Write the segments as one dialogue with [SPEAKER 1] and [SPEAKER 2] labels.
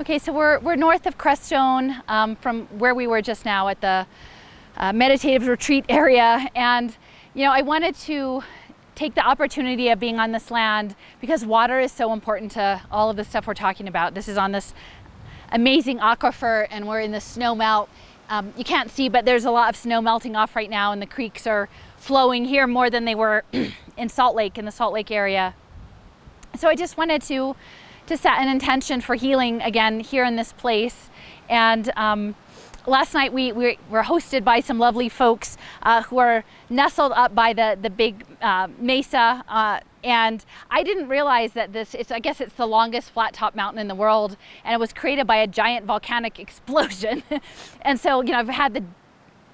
[SPEAKER 1] Okay, so we're north of Crestone from where we were just now at the meditative retreat area, and I wanted to take the opportunity of being on this land because water is so important to all of the stuff we're talking about. This is on this amazing aquifer, and we're in the snow melt. You can't see, but there's a lot of snow melting off right now, and the creeks are flowing here more than they were in the Salt Lake area. So I just wanted to set an intention for healing again here in this place. And last night we were hosted by some lovely folks who are nestled up by the big mesa. And I didn't realize that I guess it's the longest flat top mountain in the world, and it was created by a giant volcanic explosion. And so, I've had the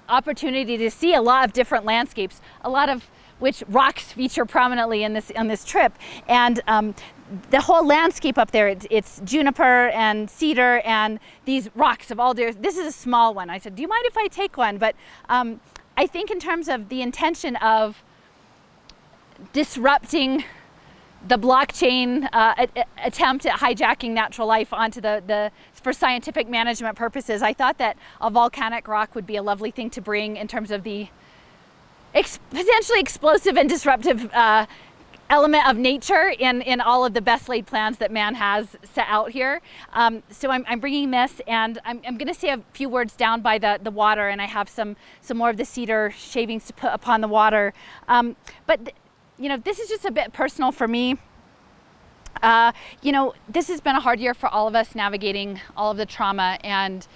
[SPEAKER 1] opportunity to see a lot of different landscapes, a lot of which rocks feature prominently on this trip. And the whole landscape up there, it's juniper and cedar and these rocks of all different. This is a small one. I said, do you mind if I take one? But I think in terms of the intention of disrupting the blockchain attempt at hijacking natural life onto for scientific management purposes, I thought that a volcanic rock would be a lovely thing to bring in terms of the potentially explosive and disruptive element of nature in all of the best laid plans that man has set out here. So I'm bringing this, and I'm going to say a few words down by the water, and I have some more of the cedar shavings to put upon the water. But this is just a bit personal for me. This has been a hard year for all of us navigating all of the trauma, and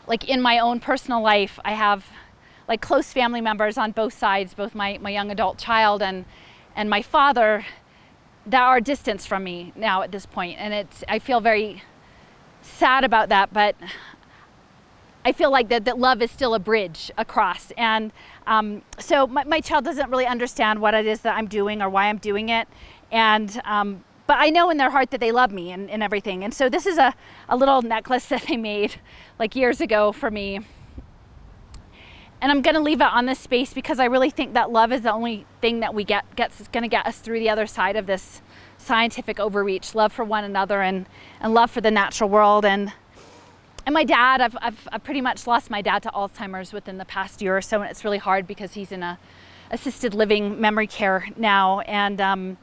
[SPEAKER 1] like in my own personal life, I have like close family members on both sides, both my young adult child and my father, that are distanced from me now at this point. And I feel very sad about that, but I feel like that love is still a bridge across. And so my child doesn't really understand what it is that I'm doing or why I'm doing it. And but I know in their heart that they love me and everything. And so this is a little necklace that they made like years ago for me. And I'm going to leave it on this space because I really think that love is the only thing that is going to get us through the other side of this scientific overreach. Love for one another and love for the natural world. And my dad, I've pretty much lost my dad to Alzheimer's within the past year or so, and it's really hard because he's in a assisted living memory care now. And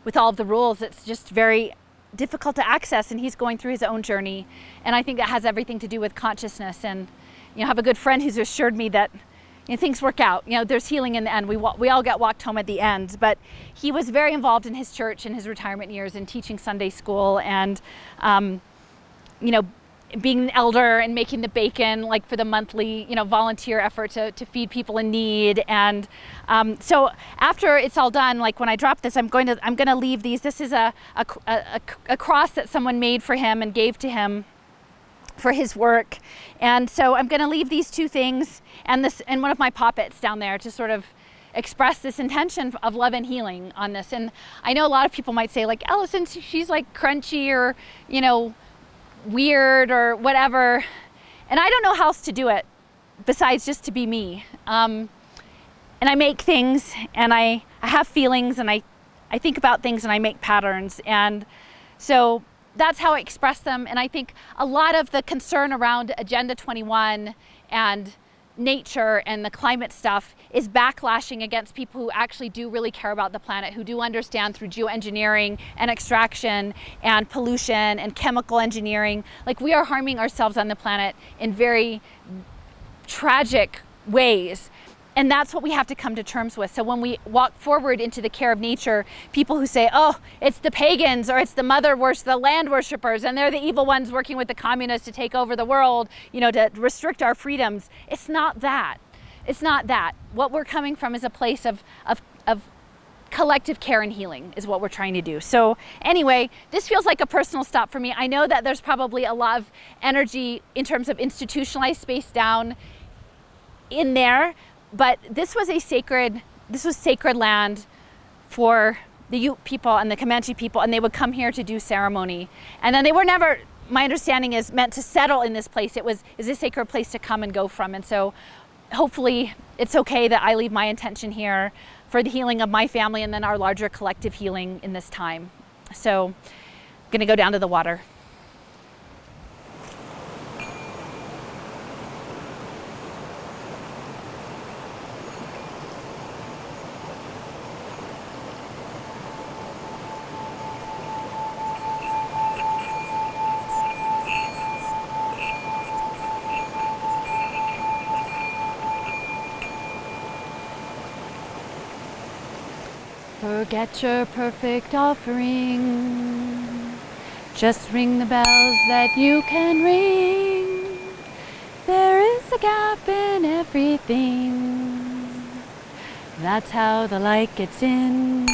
[SPEAKER 1] with all of the rules, it's just very difficult to access, and he's going through his own journey. And I think that has everything to do with consciousness. And I have a good friend who's assured me that things work out. There's healing in the end. We all get walked home at the end. But he was very involved in his church in his retirement years and teaching Sunday school and, being an elder and making the bacon like for the monthly, volunteer effort to feed people in need. And so after it's all done, like when I drop this, I'm going to leave these. This is a cross that someone made for him and gave to him for his work. And so I'm going to leave these two things and one of my poppets down there to sort of express this intention of love and healing on this. And I know a lot of people might say like, Allison, she's like crunchy or weird or whatever, and I don't know how else to do it besides just to be me. And I make things, and I have feelings, and I think about things, and I make patterns. And so that's how I express them. And I think a lot of the concern around Agenda 21 and nature and the climate stuff is backlashing against people who actually do really care about the planet, who do understand through geoengineering and extraction and pollution and chemical engineering. Like, we are harming ourselves on the planet in very tragic ways. And that's what we have to come to terms with. So when we walk forward into the care of nature, people who say, oh, it's the pagans or it's the the land worshippers, and they're the evil ones working with the communists to take over the world, to restrict our freedoms. It's not that. It's not that. What we're coming from is a place of collective care and healing is what we're trying to do. So anyway, this feels like a personal stop for me. I know that there's probably a lot of energy in terms of institutionalized space down in there. But this was sacred land for the Ute people and the Comanche people, and they would come here to do ceremony. And then they were never, my understanding is, meant to settle in this place. Is a sacred place to come and go from. And so hopefully it's okay that I leave my intention here for the healing of my family and then our larger collective healing in this time. So I'm gonna go down to the water. forget your perfect offering. Just ring the bells that you can ring. There is a gap in everything. That's how the light gets in.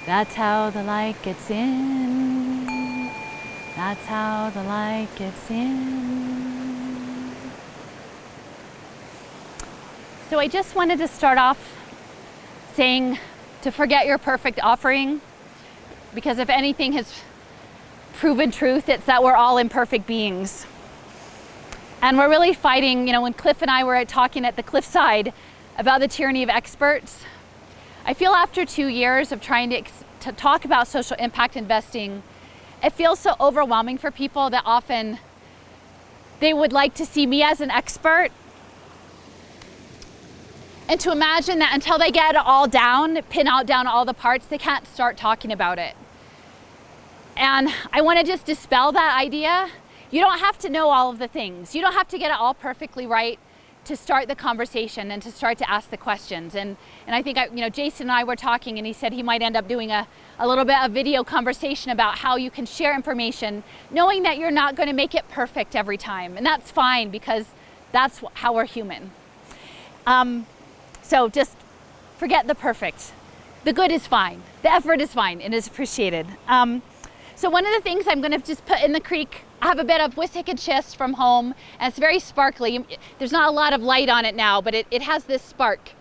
[SPEAKER 1] That's how the light gets in. That's how the light gets in. So I just wanted to start off saying to forget your perfect offering, because if anything has proven truth, it's that we're all imperfect beings. And we're really fighting, when Cliff and I were talking at the cliffside about the tyranny of experts, I feel after 2 years of trying to talk about social impact investing, it feels so overwhelming for people that often they would like to see me as an expert, and to imagine that until they get it all down, pin out down all the parts, they can't start talking about it. And I want to just dispel that idea. You don't have to know all of the things. You don't have to get it all perfectly right to start the conversation and to start to ask the questions. And I think, Jason and I were talking, and he said he might end up doing a little bit of video conversation about how you can share information, knowing that you're not going to make it perfect every time. And that's fine, because that's how we're human. So just forget the perfect. The good is fine. The effort is fine and is appreciated. So one of the things I'm going to just put in the creek, I have a bit of Wissahickon schist from home, and it's very sparkly. There's not a lot of light on it now, but it has this spark.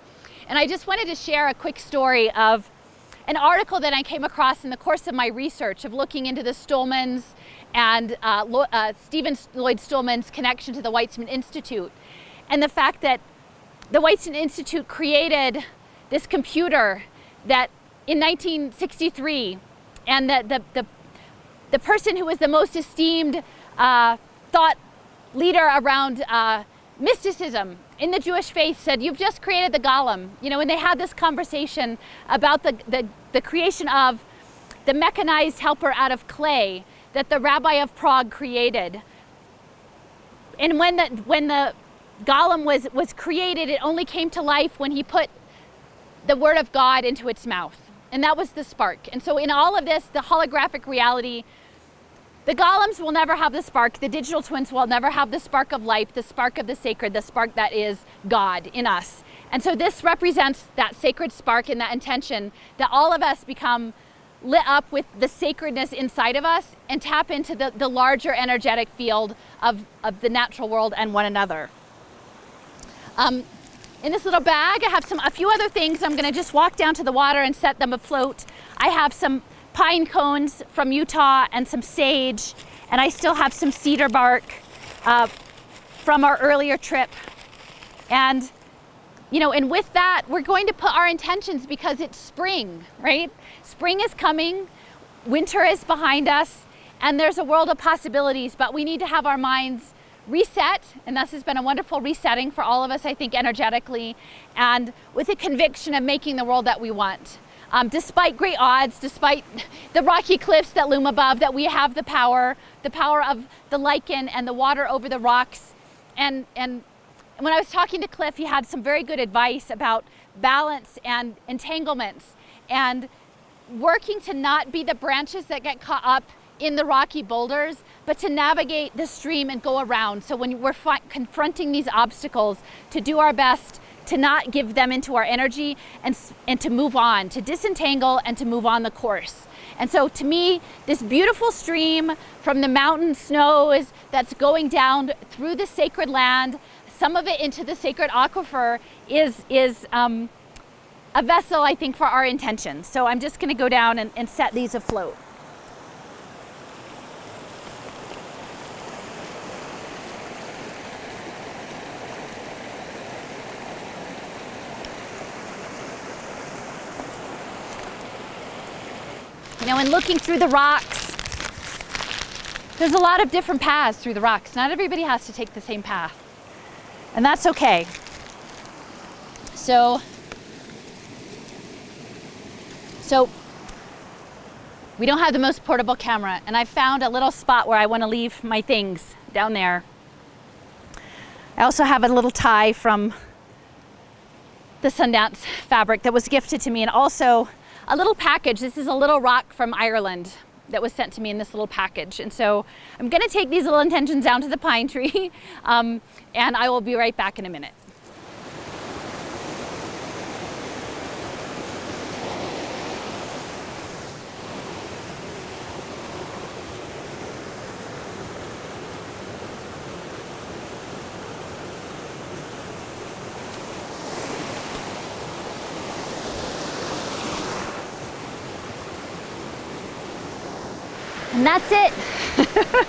[SPEAKER 1] And I just wanted to share a quick story of an article that I came across in the course of my research of looking into the Stolmans and Stephen Lloyd Stolman's connection to the Weitzman Institute, and the fact that the Weitzman Institute created this computer that in 1963, and that the person who was the most esteemed thought leader around mysticism in the Jewish faith said, "You've just created the golem." And they had this conversation about the creation of the mechanized helper out of clay that the Rabbi of Prague created. And when the golem was created, it only came to life when he put the word of God into its mouth. And that was the spark. And so in all of this, the holographic reality, the golems will never have the spark. The digital twins will never have the spark of life, the spark of the sacred, the spark that is God in us. And so this represents that sacred spark and that intention that all of us become lit up with the sacredness inside of us and tap into the larger energetic field of the natural world and one another. In this little bag, I have a few other things. I'm going to just walk down to the water and set them afloat. I have some pine cones from Utah and some sage, and I still have some cedar bark from our earlier trip. And with that, we're going to put our intentions, because it's spring, right? Spring is coming, winter is behind us, and there's a world of possibilities, but we need to have our minds reset, and this has been a wonderful resetting for all of us, I think, energetically, and with a conviction of making the world that we want. Despite great odds, despite the rocky cliffs that loom above, that we have the power of the lichen and the water over the rocks. And when I was talking to Cliff, he had some very good advice about balance and entanglements and working to not be the branches that get caught up in the rocky boulders, but to navigate the stream and go around. So when we're confronting these obstacles, to do our best to not give them into our energy and to move on, to disentangle and to move on the course. And so to me, this beautiful stream from the mountain snows that's going down through the sacred land, some of it into the sacred aquifer, is a vessel, I think, for our intentions. So I'm just going to go down and set these afloat. And looking through the rocks, there's a lot of different paths through the rocks. Not everybody has to take the same path, and that's okay. So we don't have the most portable camera, and I found a little spot where I want to leave my things down there. I also have a little tie from the Sundance fabric that was gifted to me, and also a little package. This is a little rock from Ireland that was sent to me in this little package. And so I'm gonna take these little intentions down to the pine tree, and I will be right back in a minute. And that's it.